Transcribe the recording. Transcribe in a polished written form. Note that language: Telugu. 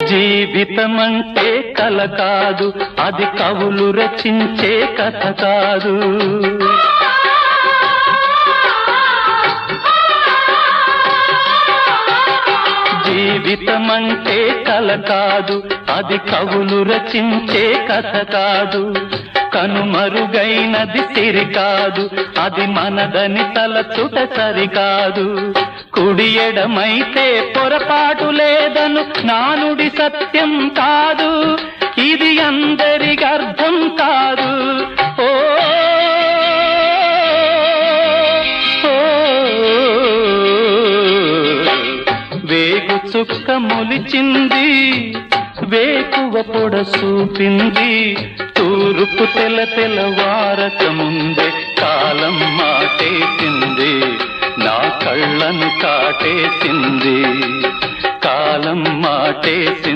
జీవితమంటే కల కాదు, అది కవులు రచించే కథ కాదు. జీవితమంటే కల కాదు, అది కవులు రచించే కథ కాదు. కనుమరుగైనది సిరి కాదు, అది మనదని తలచుట సరికాదు. కుడి ఎడమైతే పొరపాటు లేదను నానుడి సత్యం కాదు, ఇది అందరికి అర్థం కాదు. ఓ వేగు చుక్క మొలిచింది, వేకువ పొడ చూపింది, తూర్పు తెల్లవారక ముందే కాలం మాటేసింది, నా కళ్ళను కాటేసింది, కాలం మాటేసింది.